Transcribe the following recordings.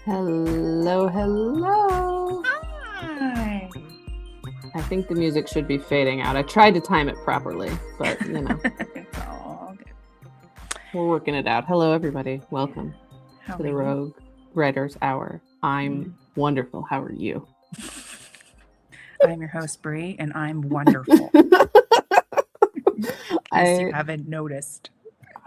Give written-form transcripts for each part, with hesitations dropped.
Hello, hello. Hi. I think the music should be fading out. I tried to time it properly, but you know, It's all good. we're working it out. Hello, everybody. Welcome How to are the you? Rogue Writers Hour. I'm wonderful. How are you? I'm your host, Bree, and I'm wonderful. In case you haven't noticed.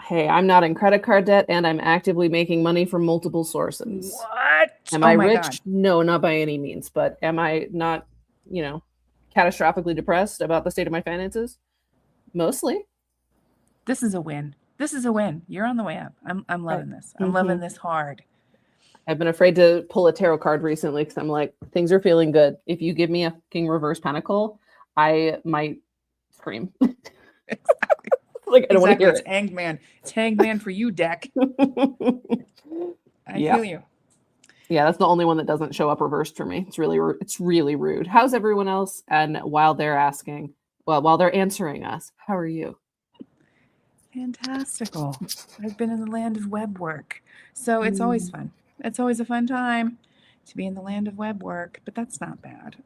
Hey, I'm not in credit card debt, and I'm actively making money from multiple sources. What? Am Oh I my rich? God. No, not by any means. But am I not, catastrophically depressed about the state of my finances? Mostly. This is a win. This is a win. You're on the way up. I'm loving this. I'm loving this hard. I've been afraid to pull a tarot card recently because I'm like, things are feeling good. If you give me a fucking reverse pentacle, I might scream. Exactly. Like, I don't want to hear It's it. Hangman. It's Hangman for you, deck. I feel you. Yeah, that's the only one that doesn't show up reversed for me. It's really rude. How's everyone else? And while they're answering us, how are you? Fantastical. I've been in the land of web work, so it's always fun. It's always a fun time to be in the land of web work, but that's not bad.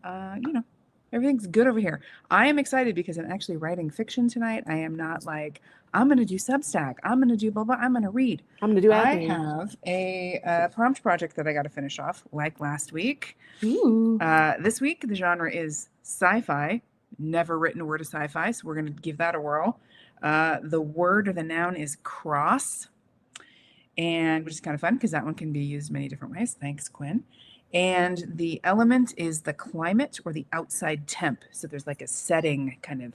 Everything's good over here. I am excited because I'm actually writing fiction tonight. I am not like, I'm going to do Substack. I'm going to do blah, blah. I'm going to read. I'm going to do I admin. have a prompt project that I got to finish off like last week. Ooh. This week, the genre is sci-fi. Never written a word of sci-fi, so we're going to give that a whirl. The word or the noun is cross, and which is kind of fun because that one can be used many different ways. Thanks, Quinn. And the element is the climate or the outside temp. So there's like a setting kind of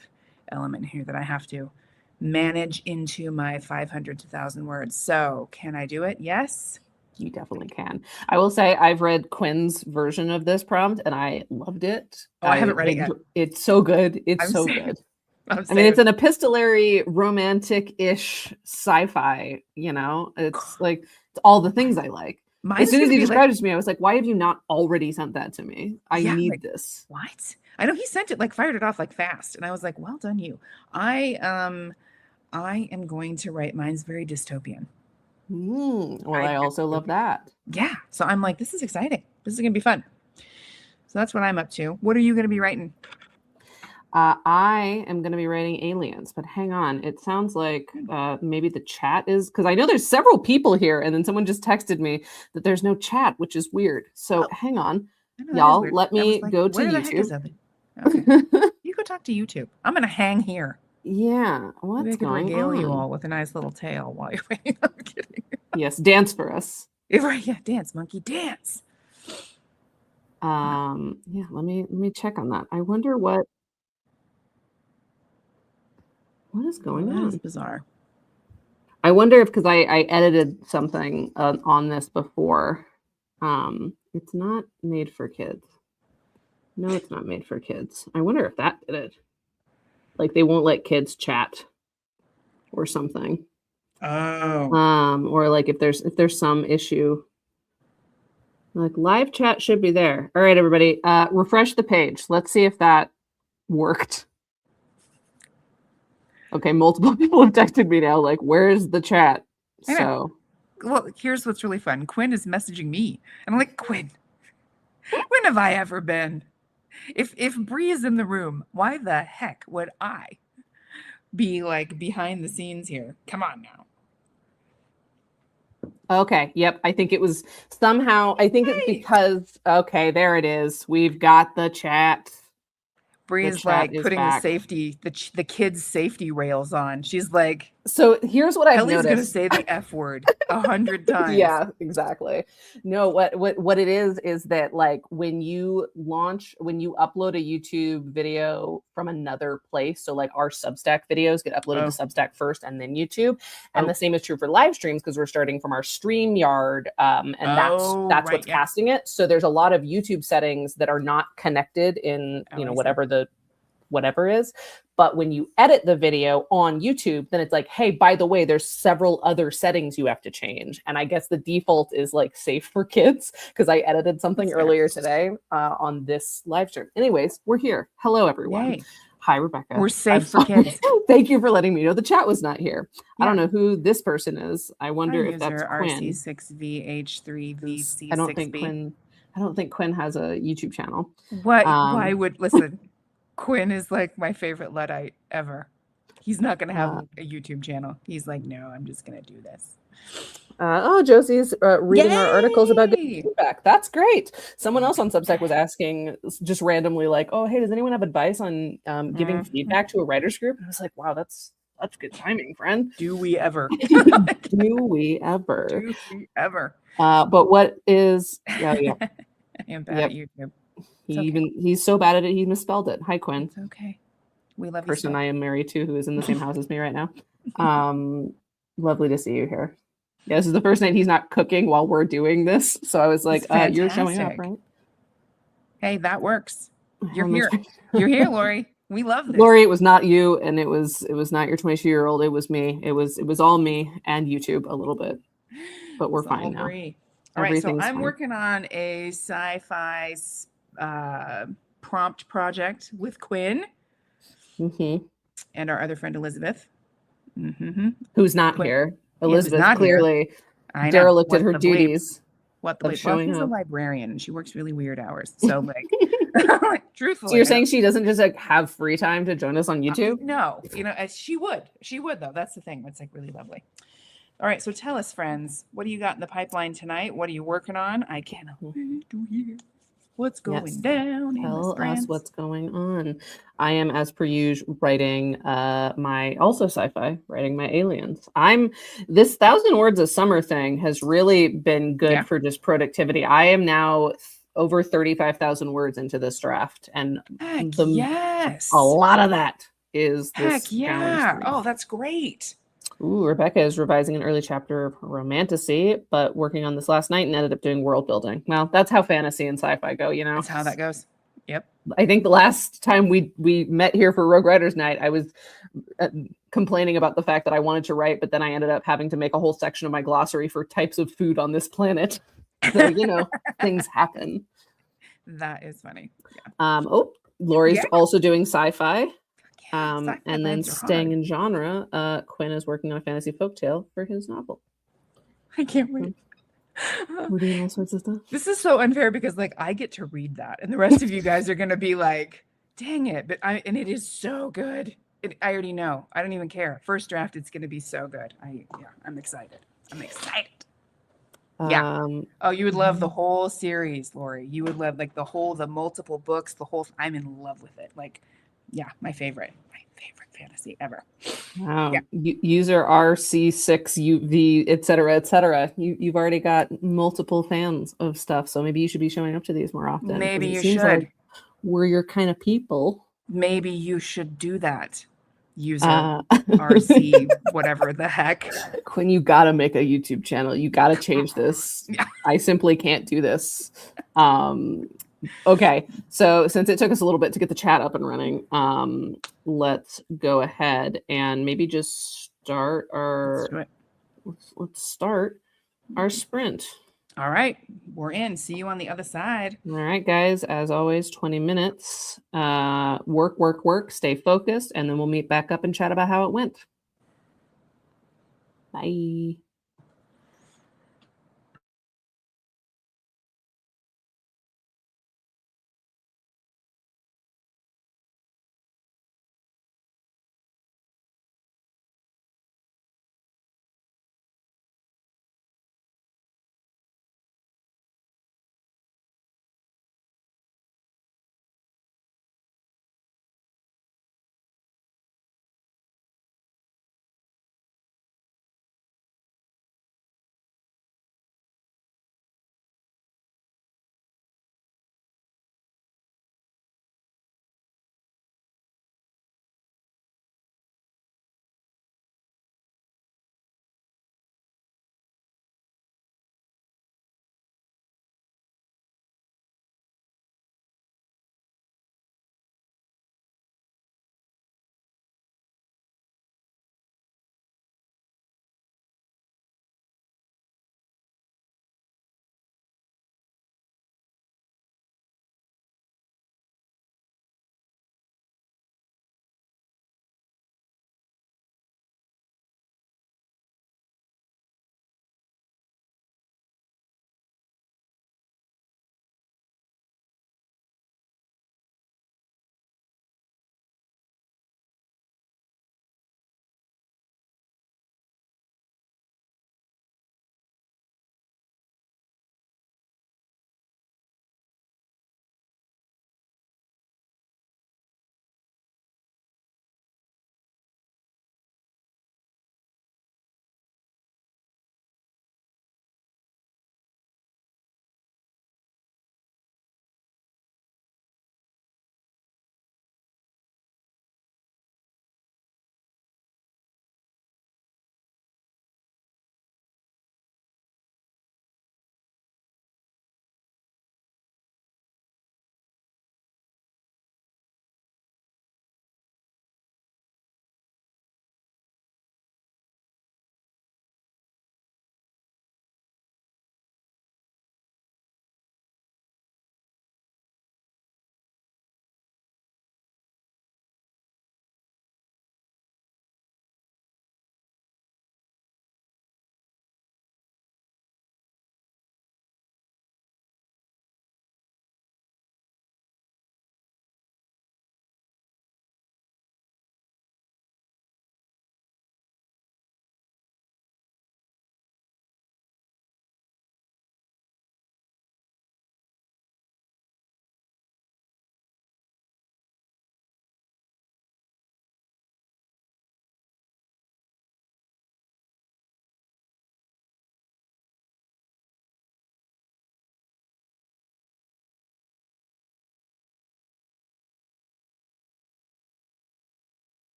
element here that I have to manage into my 500 to 1,000 words. So can I do it? Yes. You definitely can. I will say I've read Quinn's version of this prompt and I loved it. Oh, I haven't read it yet. It's so good. It's so good. I mean, it's an epistolary, romantic-ish sci-fi, It's like it's all the things I like. As soon as he described it to me, I was like, why have you not already sent that to me? I need this. What? I know he sent it, fired it off fast. And I was like, well done you. I am going to write, mine's very dystopian. Well, I also love that. Yeah. So I'm like, this is exciting. This is going to be fun. So that's what I'm up to. What are you going to be writing? I am going to be writing aliens, but hang on. It sounds like maybe the chat is, because I know there's several people here, and then someone just texted me that there's no chat, which is weird. So hang on, y'all. Let me go to YouTube. Okay. You go talk to YouTube. I'm going to hang here. Yeah. What's going on? Regale you all with a nice little tale while you're waiting. I'm kidding. Yes, dance for us. Right. Yeah, dance, monkey, dance. Yeah. Let me check on that. I wonder what is going on. That is bizarre. I wonder if, because I edited something on this before. It's not made for kids. No, it's not made for kids. I wonder if that did it. Like they won't let kids chat or something. Oh. Or like if there's some issue. Like live chat should be there. All right, everybody. Refresh the page. Let's see if that worked. Okay, multiple people have texted me now, like, where's the chat? So, well, here's what's really fun. Quinn is messaging me. And I'm like, Quinn, when have I ever been? If Bree is in the room, why the heck would I be behind the scenes here? Come on now. Okay, yep. I think it was somehow, it's because, okay, there it is. We've got the chat. Bree is putting the kids' safety rails on. She's like, so here's what I've noticed. Ellie's gonna say the F word 100 times. Yeah, exactly. No, what it is that when you upload a YouTube video from another place, so our Substack videos get uploaded to Substack first and then YouTube, and the same is true for live streams because we're starting from our StreamYard, and that's what's casting it. So there's a lot of YouTube settings that are not connected in whatever is. But when you edit the video on YouTube, then it's like, hey, by the way, there's several other settings you have to change. And I guess the default is safe for kids because I edited something earlier today on this live stream. Anyways, we're here. Hello, everyone. Yay. Hi, Rebecca. We're safe for kids. Thank you for letting me know the chat was not here. Yeah. I don't know who this person is. I wonder if that's Quinn. RC6VH3VC6B. I don't think Quinn has a YouTube channel. Why would listen? Quinn is my favorite Luddite ever. He's not going to have a YouTube channel. He's like, no, I'm just going to do this. Josie's reading our articles about good feedback. That's great. Someone else on Substack was asking just randomly oh, hey, does anyone have advice on giving feedback to a writer's group? And I was like, wow, that's good timing, friend. Do we ever? Do we ever? But what is... Yeah. I am bad at YouTube. He's so bad at it, he misspelled it. Hi, Quinn. It's okay. We love you. Person I am married to who is in the same house as me right now. Lovely to see you here. Yeah, this is the first night he's not cooking while we're doing this. So I was like, That's you're showing up, fantastic. right? Hey, that works. You're How much- here. You're here, Lori. We love this. Lori, it was not you, and it was not your 22-year-old. It was me. It was all me and YouTube a little bit, but we're It's the fine whole now. Brie. All right, so Everything's I'm fine. working on a sci-fi prompt project with Quinn Mm-hmm. and our other friend Elizabeth. Mm-hmm. Who's not Quinn. here? Yeah, who's Elizabeth not here. clearly I know. derelicted What her the bleep? duties What the of bleep? Well, showing she's a up. librarian and she works really weird hours. So truthfully, So you're I don't- saying she doesn't just like have free time to join us on YouTube? no, she would. She would though. That's the thing. It's like really lovely. All right, so tell us, friends, what do you got in the pipeline tonight? What are you working on? I cannot wait to hear what's going down in this Tell us France. what's going on. I am, as per usual, writing my also sci-fi, writing my aliens. This 1,000 words a summer thing has really been good for just productivity. I am now over 35,000 words into this draft, and a lot of that is this challenge. Oh, that's great. Ooh, Rebecca is revising an early chapter of Romantasy, but working on this last night and ended up doing world building. Well, that's how fantasy and sci-fi go, you know. That's how that goes. Yep. I think the last time we met here for Rogue Writers Night, I was complaining about the fact that I wanted to write, but then I ended up having to make a whole section of my glossary for types of food on this planet. So, you know, things happen. That is funny. Yeah. Lori's also doing sci-fi. And then staying in genre, Quinn is working on a fantasy folktale for his novel. I can't wait. We're doing all sorts of stuff. This is so unfair because like I get to read that and the rest of you guys are going to be like, dang it. And it is so good. I already know. I don't even care. First draft, it's going to be so good. I'm excited. Yeah. Oh, you would love the whole series, Lori. You would love like the multiple books, I'm in love with it. Like, yeah, my favorite fantasy ever. Wow. Yeah. User RC6UV, etc. You've already got multiple fans of stuff, so maybe you should be showing up to these more often. Maybe you should. Like we're your kind of people. Maybe you should do that. User RC, whatever the heck. Quinn, you gotta make a YouTube channel. You gotta change this. Yeah. I simply can't do this. Okay, so since it took us a little bit to get the chat up and running, let's go ahead and maybe just start our let's start our sprint. All right, we're in. See you on the other side. All right, guys, as always, 20 minutes. Work, stay focused, and then we'll meet back up and chat about how it went. Bye.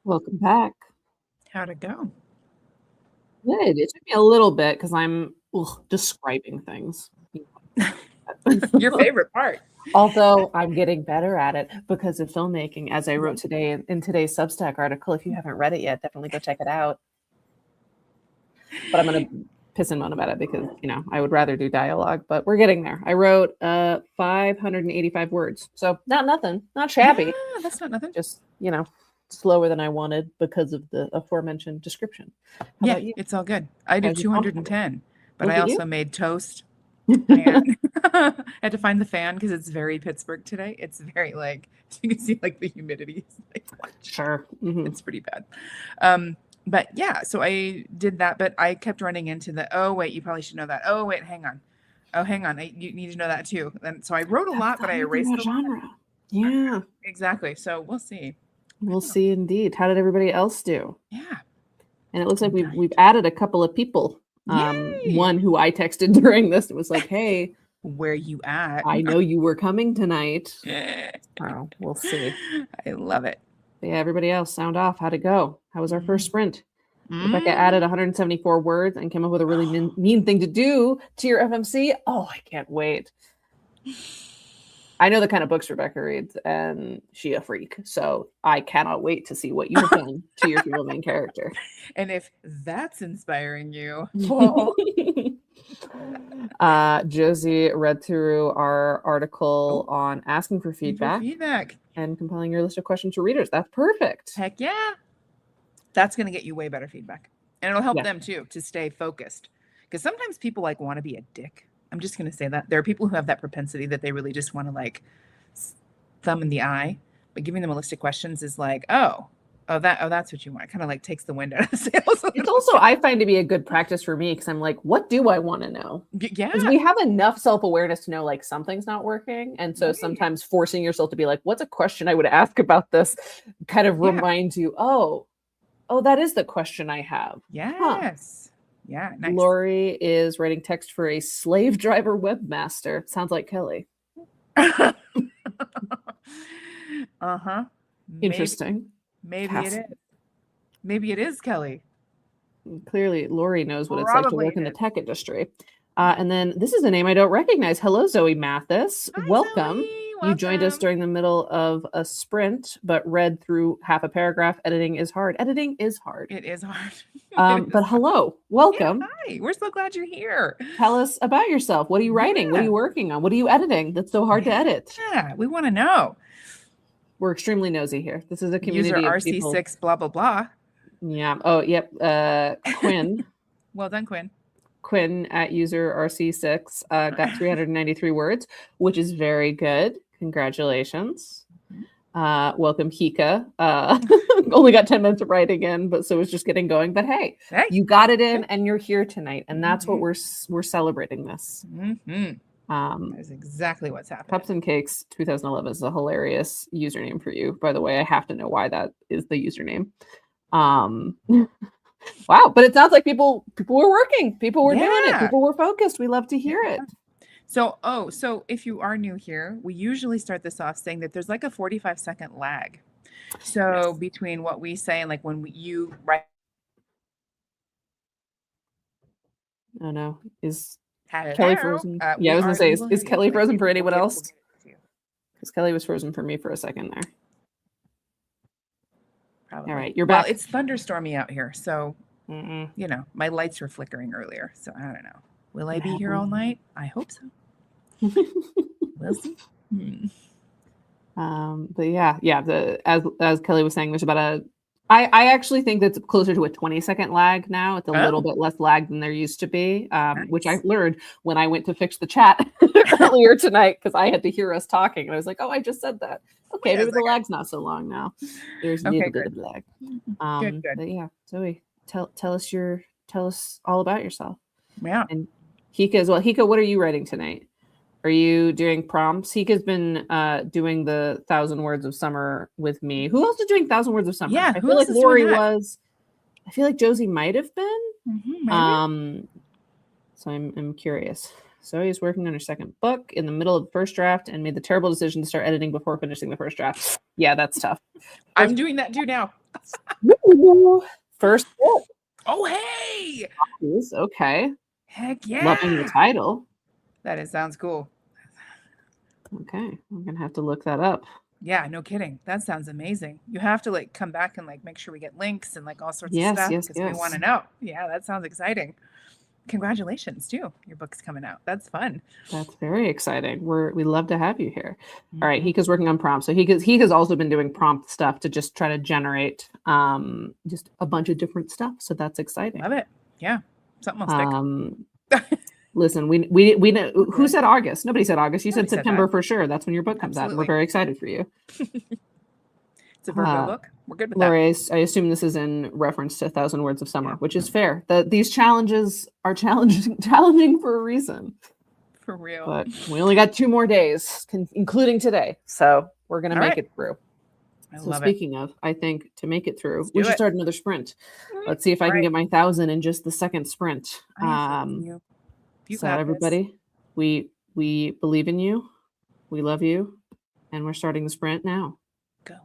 Welcome back. How'd it go? Good. It took me a little bit because I'm describing things. Your favorite part. Although I'm getting better at it because of filmmaking, as I wrote today in today's Substack article. If you haven't read it yet, definitely go check it out. But I'm going to piss and moan about it because, I would rather do dialogue, but we're getting there. I wrote 585 words. So not nothing, not shabby. Yeah, that's not nothing. Just, slower than I wanted because of the aforementioned description. How about you? It's all good. I did 210, but Look I at also you. made toast. And I had to find the fan because it's very Pittsburgh today. It's very you can see the humidity is Sure. Mm-hmm. It's pretty bad. But yeah, so I did that, but I kept running into oh wait, you probably should know that. Oh wait, hang on. Oh, hang on. You need to know that too. And so I wrote a lot, but I erased the genre. Yeah, exactly. So we'll see. We'll see indeed. How did everybody else do? Yeah. And it looks like we've added a couple of people. One who I texted during this, it was like, hey, where you at? I know you were coming tonight. Oh, we'll see. I love it. But yeah, everybody else, sound off. How'd it go? How was our first sprint? Rebecca added 174 words and came up with a really mean thing to do to your FMC. Oh, I can't wait. I know the kind of books Rebecca reads, and she a freak. So I cannot wait to see what you've done to your female main character. And if that's inspiring you. Josie read through our article on asking for feedback and compiling your list of questions for readers. That's perfect. Heck yeah. That's going to get you way better feedback. And it'll help them too to stay focused. Because sometimes people want to be a dick. I'm just going to say that. There are people who have that propensity that they really just want to thumb in the eye. But giving them a list of questions is that's what you want. It kind of takes the wind out of the sails. It's also, I find, to be a good practice for me because I'm like, what do I want to know? Yeah. Because we have enough self-awareness to know something's not working. And so sometimes forcing yourself to be like, what's a question I would ask about this kind of reminds you, oh, that is the question I have. Yes. Huh. Yeah. Nice. Lori is writing text for a slave driver webmaster. Sounds like Kelly. Uh-huh. Interesting. Maybe it is. Maybe it is Kelly. Clearly, Lori knows what it's like to work in the tech industry. And then this is a name I don't recognize. Hello, Zoe Mathis. Hi, Welcome. Zoe. You joined us during the middle of a sprint, but read through half a paragraph. Editing is hard. Editing is hard. It is hard. But hello. Welcome. Yeah, hi. We're so glad you're here. Tell us about yourself. What are you writing? What are you working on? What are you editing that's so hard to edit? Yeah, we want to know. We're extremely nosy here. This is a community User of people. RC6 blah, blah, blah. Yeah. Oh, yep. Quinn. Well done, Quinn. Quinn at user RC6 got 393 words, which is very good. Congratulations. Welcome, Hika. Only got 10 minutes of writing in, but so it's just getting going. But hey, you got it in and you're here tonight. And that's what we're celebrating this. That's exactly what's happening. Cups and Cakes 2011 is a hilarious username for you. By the way, I have to know why that is the username. Wow, but it sounds like people were working. People were doing it. People were focused. We love to hear it. So if you are new here, we usually start this off saying that there's a 45-second lag. So between what we say and when you write. Oh no, is Hello. Kelly frozen? I was gonna say, is Kelly frozen for anyone else? Because Kelly was frozen for me for a second there. Probably. All right, you're back. Well, it's thunderstormy out here, so my lights were flickering earlier, so I don't know. Will I be here all night? I hope so. We'll see. But as Kelly was saying, there's about I actually think that's closer to a 20-second lag now. It's a little bit less lag than there used to be, which I learned when I went to fix the chat earlier tonight because I had to hear us talking. And I was like, oh, I just said that. Okay, maybe the lag's not so long now. There's a little bit of lag. Good. But yeah, Zoe, tell us all about yourself. Yeah. And Hika as well. Hika, what are you writing tonight? Are you doing prompts? Hika's been doing the 1,000 Words of Summer with me. Who else is doing 1,000 Words of Summer? Yeah, I feel like Lori was. I feel like Josie might have been. So I'm curious. Zoe's working on her second book in the middle of the first draft and made the terrible decision to start editing before finishing the first draft. Yeah, that's tough. I'm doing that too now. Ooh, first book. Oh, hey! Okay. Heck Loving the yeah! title. Sounds cool. Okay. I'm gonna have to look that up. Yeah, no kidding. That sounds amazing. You have to like come back and like make sure we get links and like all sorts of Yes, stuff yes, because we want yes. to know. Yeah, that sounds exciting. Congratulations too. Your book's coming out. That's fun. That's very exciting. We love to have you here. All right, Mhm. Hika's working on prompts. So he has also been doing prompt stuff to just try to generate just a bunch of different stuff. So that's exciting. Love it. Yeah. Something will stick. Um listen, we know who Good. said August? Nobody said August. You Nobody said said September that. for sure. That's when your book comes out, and we're Absolutely. very excited for you. It's a Virgo Uh book. We're good with that. Lori, I assume this is in reference to 1,000 Words of Summer, Yeah. which is fair. That these challenges are challenging for a reason. For real. But we only got 2 more days, including today. So we're going to All make right. it through. I So love it. speaking of, I think to make it through, Let's we do should it. start another sprint. Let's see if I All can right. get my 1,000 in just the second sprint. I believe in you. You So got this. everybody, we believe in you. We love you, and we're starting the sprint now. Go.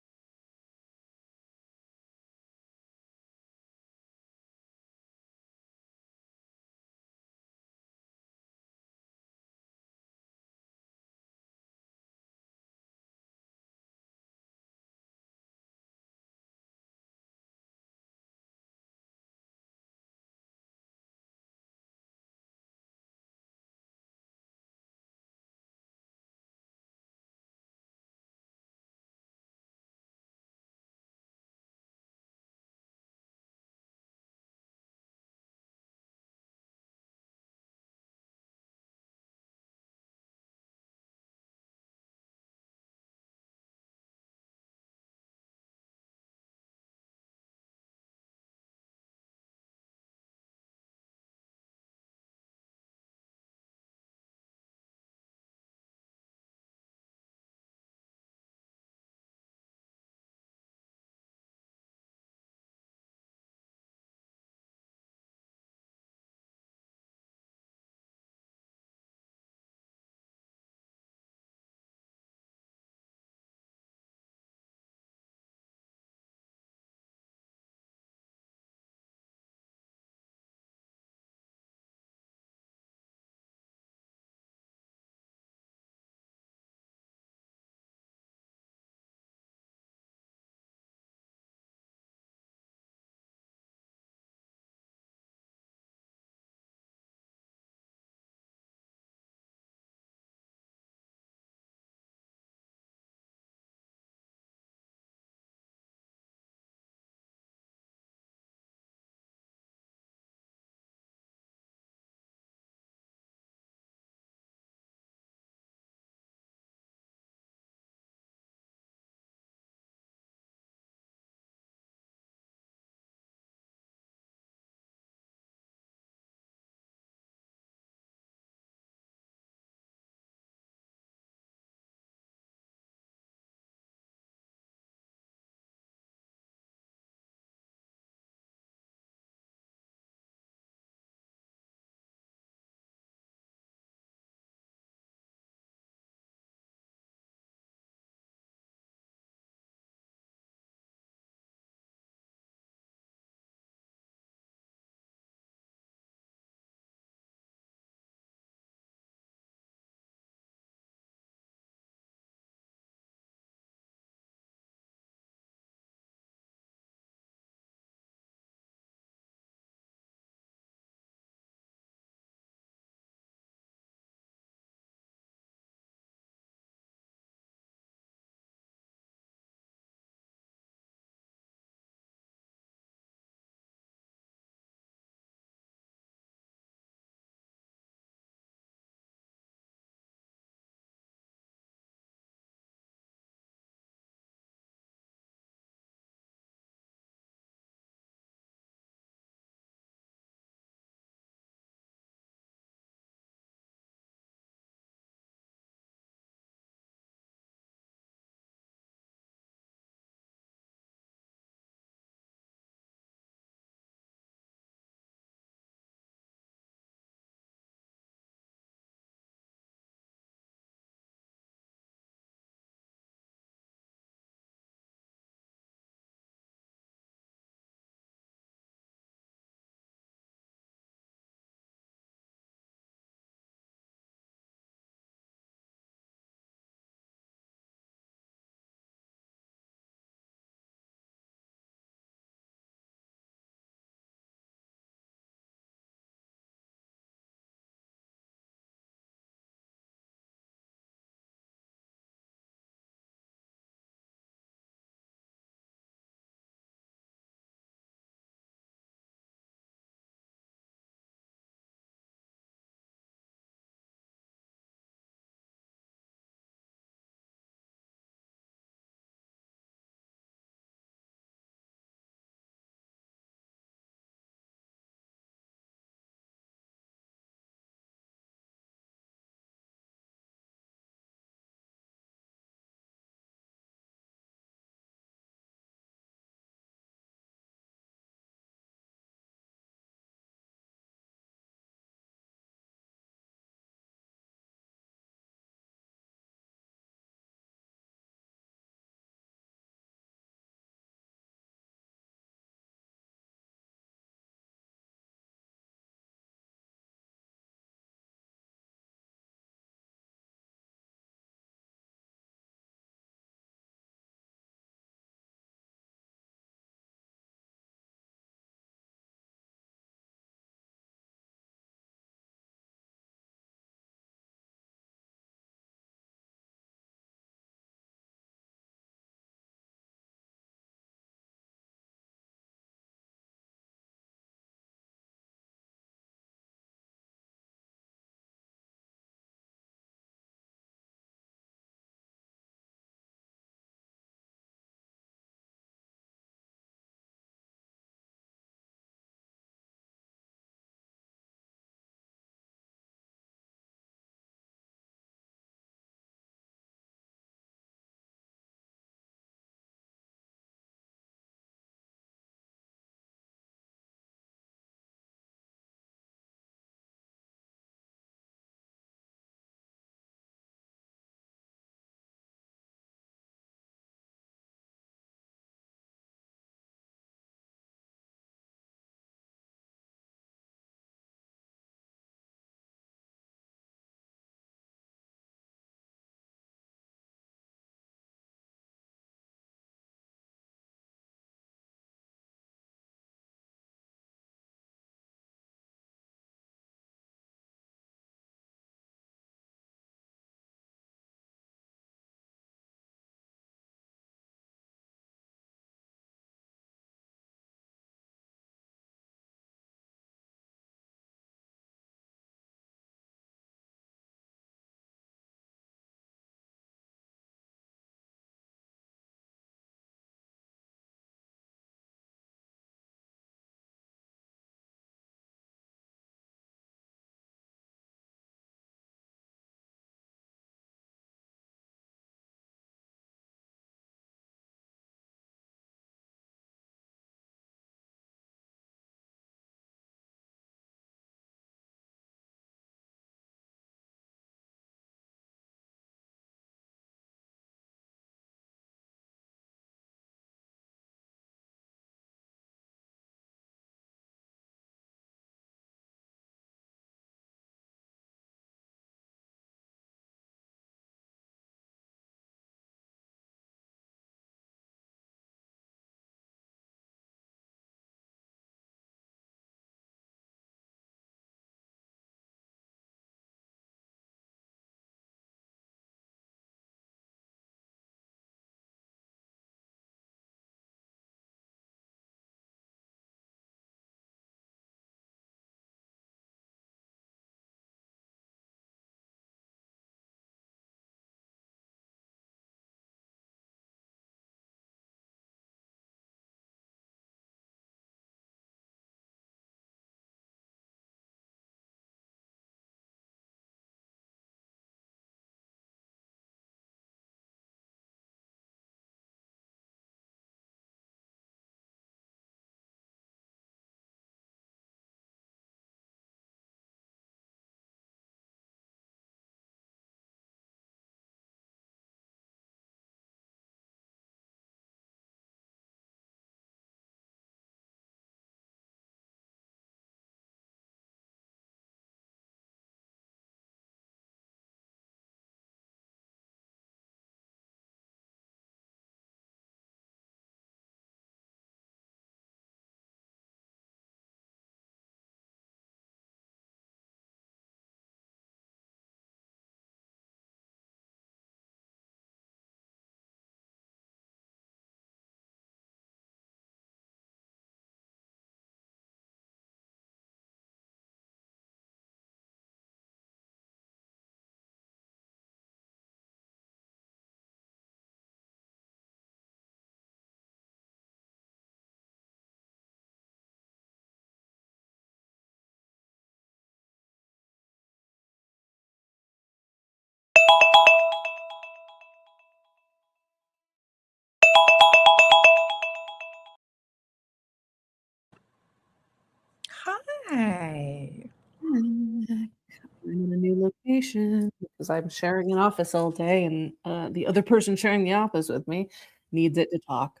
conversation because I'm sharing an office all day, and the other person sharing the office with me needs it to talk.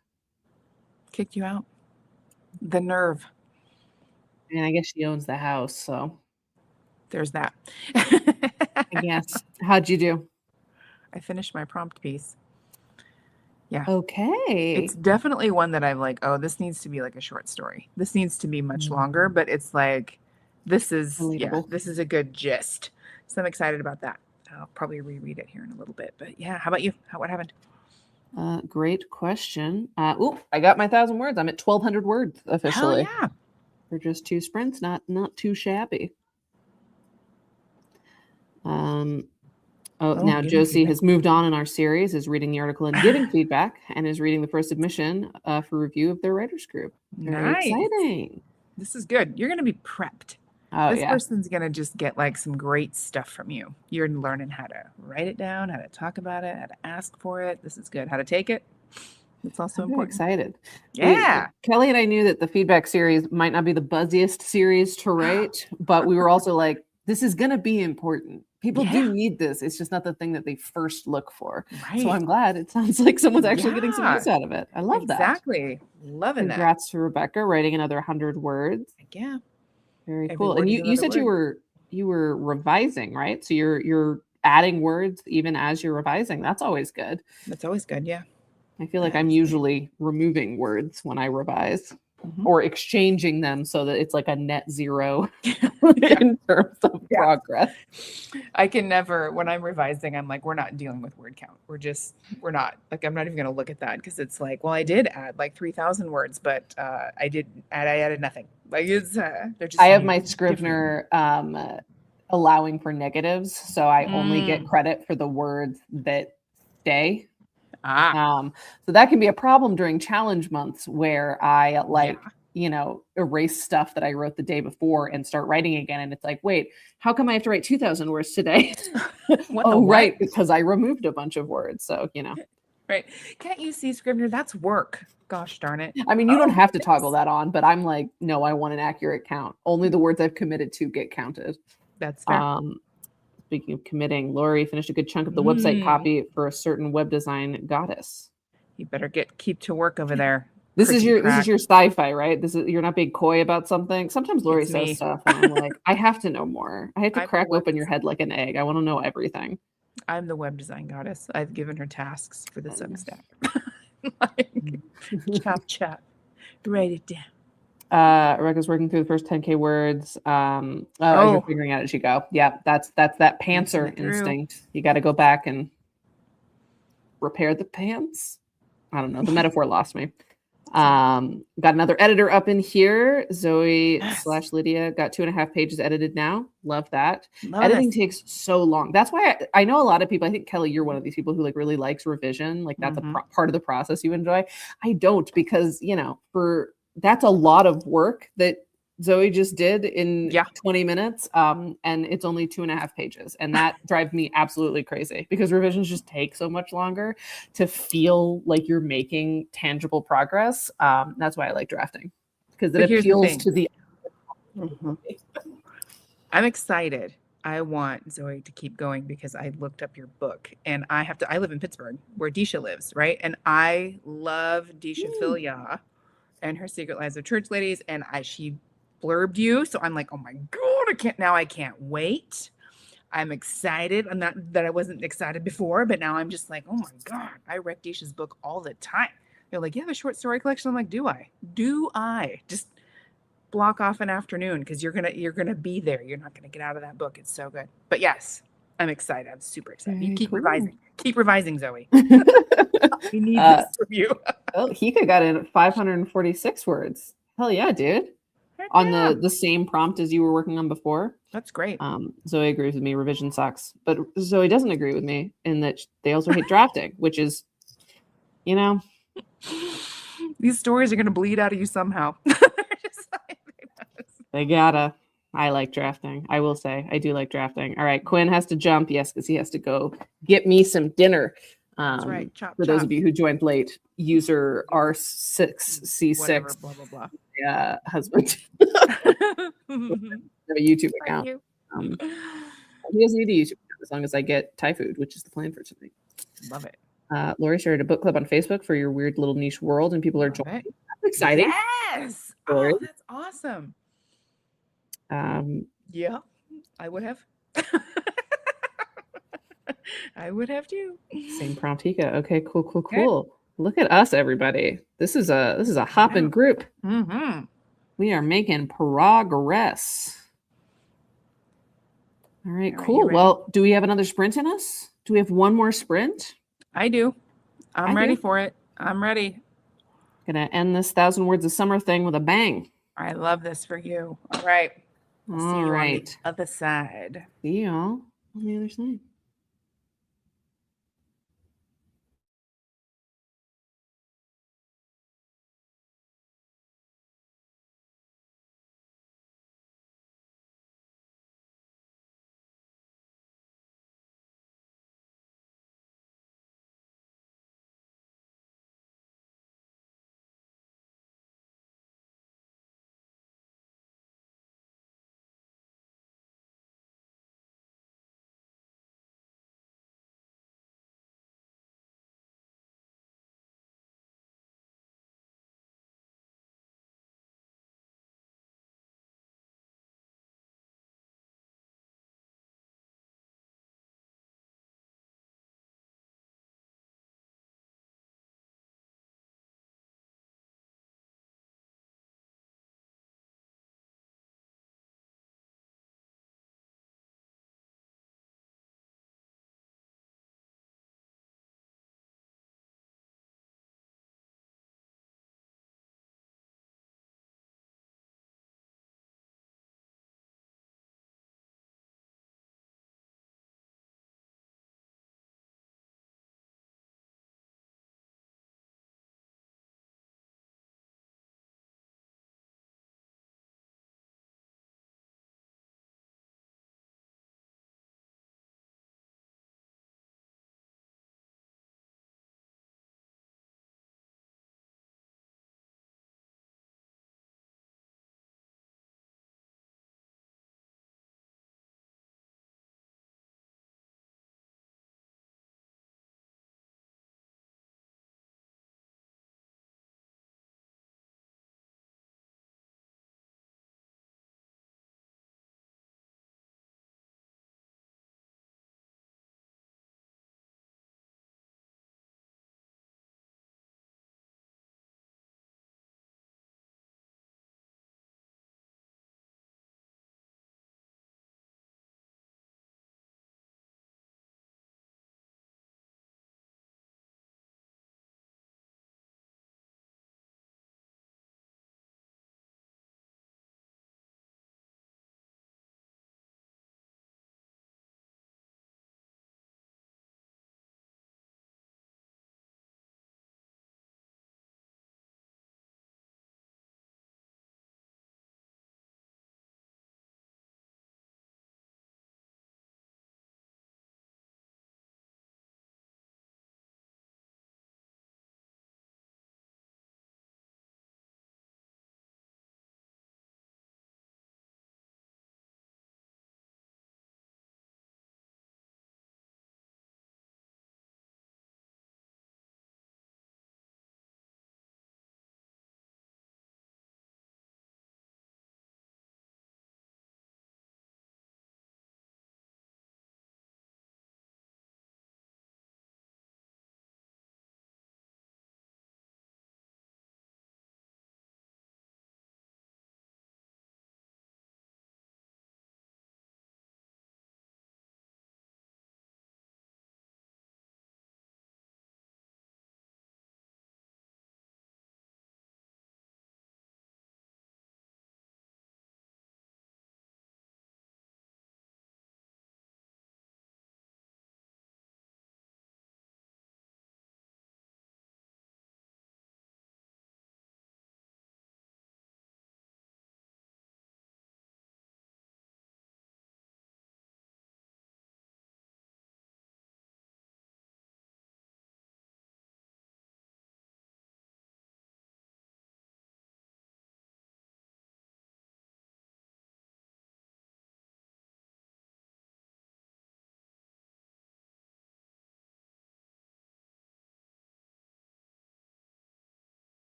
Kicked you out. The nerve. And I guess she owns the house, so There's that. I guess. How'd you do? I finished my prompt piece. Yeah. Okay. It's definitely one that I'm like, oh, this needs to be like a short story. This needs to be much longer, but it's like, this is a good gist. So I'm excited about that. I'll probably reread it here in a little bit. But yeah, how about you? What happened? Great question. I got my 1,000 words. I'm at 1,200 words officially. Hell yeah. For just 2 sprints, not too shabby. Now Josie has moved on in our series, is reading the article and giving feedback, and is reading the first submission for review of their writers group. Very exciting. This is good. You're going to be prepped. This person's going to just get like some great stuff from you. You're learning how to write it down, how to talk about it, how to ask for it. This is good. How to take it. It's also important. Excited. Yeah. Kelly and I knew that the feedback series might not be the buzziest series to write, but we were also like, this is going to be important. People do need this. It's just not the thing that they first look for. Right. So I'm glad it sounds like someone's actually getting some use out of it. I love that. Exactly. Loving that. Congrats to Rebecca writing another 100 words. Yeah. Very cool. And you said you were revising, right? So you're adding words even as you're revising. That's always good. That's always good. Yeah. I feel like I'm usually removing words when I revise. Or exchanging them so that it's like a net zero in terms of progress. I can never, when I'm revising, I'm like, we're not dealing with word count. We're not, like, I'm not even going to look at that because it's like, well, I did add like 3,000 words, but I added nothing. Like it's, they're just. I have my Scrivener allowing for negatives. So I only get credit for the words that stay. So that can be a problem during challenge months where I erase stuff that I wrote the day before and start writing again. And it's like, wait, how come I have to write 2,000 words today? Right. Because I removed a bunch of words. So, Right. Can't you see, Scrivener? That's work. Gosh darn it. I mean, you don't have to toggle that on, but I'm like, no, I want an accurate count. Only the words I've committed to get counted. That's fair. Speaking of committing, Lori finished a good chunk of the website copy for a certain web design goddess. You better keep to work over there. This is your sci-fi, right? You're not being coy about something. Sometimes Lori says stuff and I'm like, I have to know more. I have to crack open your head like an egg. I want to know everything. I'm the web design goddess. I've given her tasks for the Substack. Chop, write it down. Rebecca's working through the first 10K words. As you're figuring out as you go. Yeah, that's that pantser instinct. You got to go back and repair the pants. I don't know. The metaphor lost me. Got another editor up in here. Zoe / Lydia got 2.5 pages edited now. Love that. Editing takes so long. That's why I know a lot of people. I think Kelly, you're one of these people who like really likes revision. Like that's a part of the process you enjoy. I don't because that's a lot of work that Zoe just did in 20 minutes. And it's only 2.5 pages. And that drives me absolutely crazy because revisions just take so much longer to feel like you're making tangible progress. That's why I like drafting because it appeals to the. I'm excited. I want Zoe to keep going because I looked up your book and I live in Pittsburgh where Disha lives. Right. And I love Disha Filia and her Secret Lives of Church Ladies. And she blurbed you. So I'm like, oh my God, I can't wait. I'm excited. I'm not that I wasn't excited before, but now I'm just like, oh my God, I read Disha's book all the time. They're like, you have a short story collection. I'm like, do I just block off an afternoon? Cause you're going to be there. You're not going to get out of that book. It's so good. But yes, I'm excited. I'm super excited. You keep revising, Zoe. We need this from you. Hika got in 546 words. Hell yeah, dude. On the same prompt as you were working on before. That's great. Zoe agrees with me. Revision sucks. But Zoe doesn't agree with me in that they also hate drafting, which is, These stories are going to bleed out of you somehow. They gotta. I like drafting. I will say I do like drafting. All right. Quinn has to jump. Yes, because he has to go get me some dinner. That's right. Those of you who joined late, user R6C6. Whatever, blah, blah, blah. Husband. A YouTube account. He doesn't need a YouTube account. as long as I get Thai food, which is the plan for tonight. Love it. Lori started a book club on Facebook for your weird little niche world, and people are Love joining. it. That's exciting. Yes. Lori. Oh, that's awesome. Yeah, I would have. I would have too. Same prompt, Hika. Okay, cool. Okay. Look at us, everybody. This is a hopping Wow. group. Mm-hmm. We are making progress. All right, All right, cool. you ready? Well, do we have another sprint in us? Do we have one more sprint? I do. I'm I ready do. for it. I'm ready. Gonna end this 1,000 words of summer thing with a bang. I love this for you. All right. I'll see you on the other side. See y'all on the other side.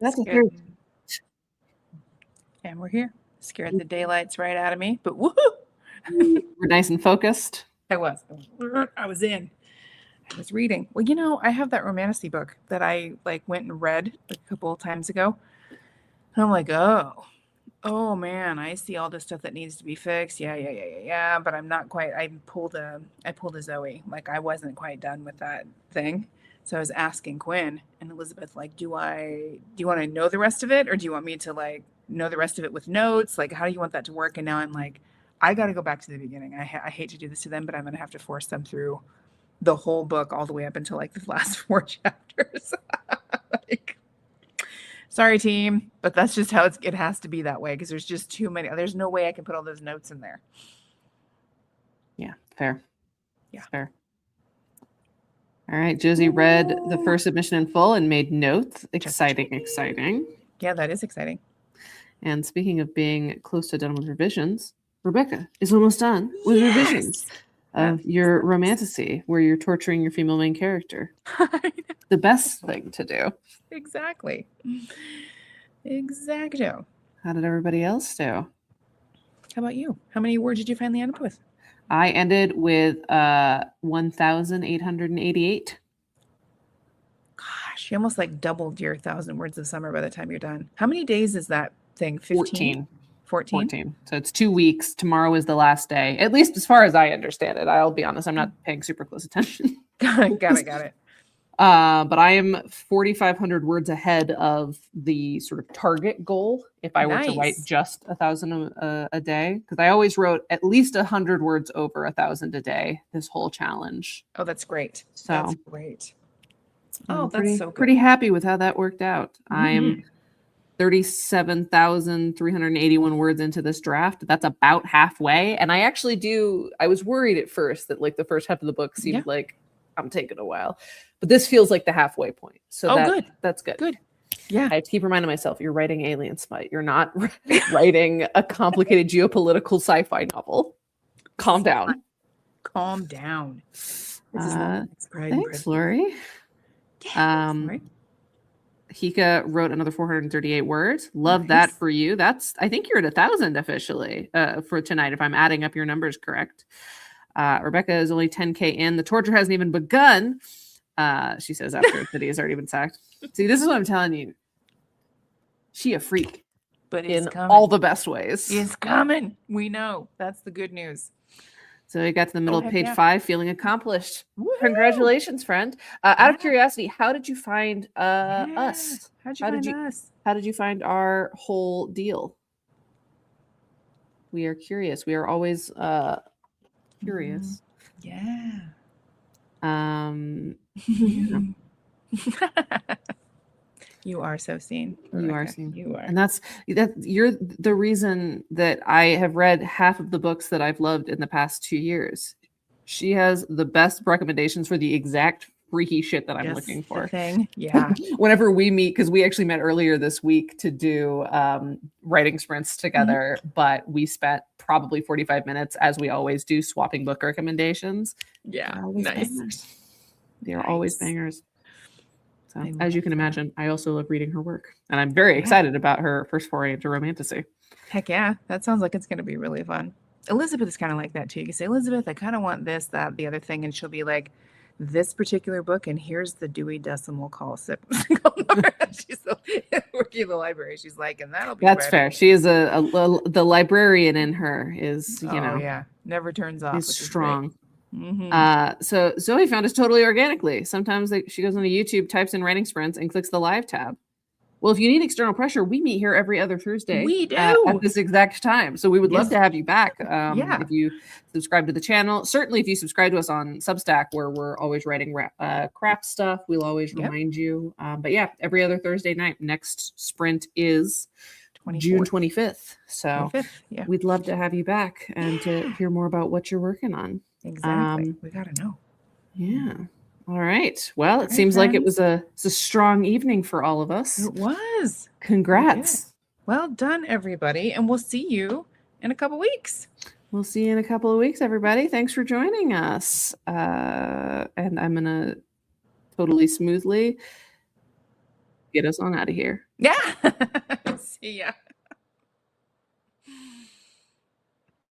That's a third. And we're here. Scared the daylights right out of me, but woohoo! We're nice and focused. I was in. I was reading. Well, you know, I have that romantasy book that I like went and read like a couple of times ago. And I'm like, oh man, I see all this stuff that needs to be fixed. Yeah. But I'm not quite. I pulled a Zoe. Like I wasn't quite done with that thing. So I was asking Quinn and Elizabeth, like, do you want to know the rest of it, or do you want me to like know the rest of it with notes? Like, how do you want that to work? And now I'm like, I got to go back to the beginning. I hate to do this to them, but I'm gonna have to force them through the whole book all the way up until like the last 4 chapters. Like, sorry, team, but that's just how it has to be that way because there's just too many. There's no way I can put all those notes in there. Yeah, fair. Yeah, fair. All right, Josie read the first submission in full and made notes. Exciting. Yeah, that is exciting. And speaking of being close to done with revisions, Rebecca is almost done with revisions of your romantasy, where you're torturing your female main character. The best thing to do. Exactly. Exacto. How did everybody else do? How about you? How many words did you finally end up with? I ended with 1,888. Gosh, you almost like doubled your 1,000 words of summer by the time you're done. How many days is that thing? 15? 14? So it's 2 weeks. Tomorrow is the last day, at least as far as I understand it. I'll be honest, I'm not paying super close attention. Got it. But I am 4,500 words ahead of the sort of target goal if I were to write just 1,000 a day, because I always wrote at least 100 words over 1,000 a day this whole challenge. Oh, that's great. So that's great. Oh, that's so good. Pretty happy with how that worked out. Mm-hmm. I'm 37,381 words into this draft. That's about halfway. And I was worried at first that like the first half of the book seemed like I'm taking a while, but this feels like the halfway point. So that's good. Good. Yeah. I have to keep reminding myself, you're writing Alien Smite. You're not writing a complicated geopolitical sci-fi novel. Calm down. This is thanks, Lori. Yeah, Hika wrote another 438 words. Love that for you. I think you're at 1,000 officially for tonight, if I'm adding up your numbers correct. Rebecca is only 10K in. The torture hasn't even begun. She says after the video has already been sacked. See, this is what I'm telling you. She a freak, but in all the best ways. It's coming. We know. That's the good news. So we got to the middle of page 5, feeling accomplished. Woo-hoo! Congratulations, friend. Out of curiosity, how did you find us? How did you find us? How did you find our whole deal? We are curious. We are always curious. Yeah. You are so seen. You are seen. You are. And you're the reason that I have read half of the books that I've loved in the past 2 years. She has the best recommendations for the exact freaky shit that I'm looking for. Yeah. Whenever we meet, because we actually met earlier this week to do writing sprints together, but we spent probably 45 minutes, as we always do, swapping book recommendations. Yeah. Nice. They are always bangers. So, as you can imagine, I also love reading her work, and I'm very excited about her first foray into romantasy. Heck yeah. That sounds like it's going to be really fun. Elizabeth is kind of like that too. You can say, Elizabeth, I kind of want this, that, the other thing, and she'll be like, this particular book, and here's the Dewey Decimal Call single number. She's working in the library. She's like, and that'll be that's fair. She is the librarian in her is, never turns off. Is strong. Mm-hmm. So Zoe found us totally organically. Sometimes she goes onto YouTube, types in writing sprints, and clicks the live tab. Well, if you need external pressure, we meet here every other Thursday. We do at this exact time. So we would love to have you back. If you subscribe to the channel, certainly if you subscribe to us on Substack, where we're always writing craft stuff, we'll always remind you. But every other Thursday night. Next sprint is June 25th. So we'd love to have you back and to hear more about what you're working on. Exactly. We got to know. Yeah. All right. Well, it seems like it's a strong evening for all of us. It was. Congrats. Well done, everybody. And we'll see you in a couple weeks. We'll see you in a couple of weeks, everybody. Thanks for joining us. And I'm going to totally smoothly get us on out of here. Yeah. See ya.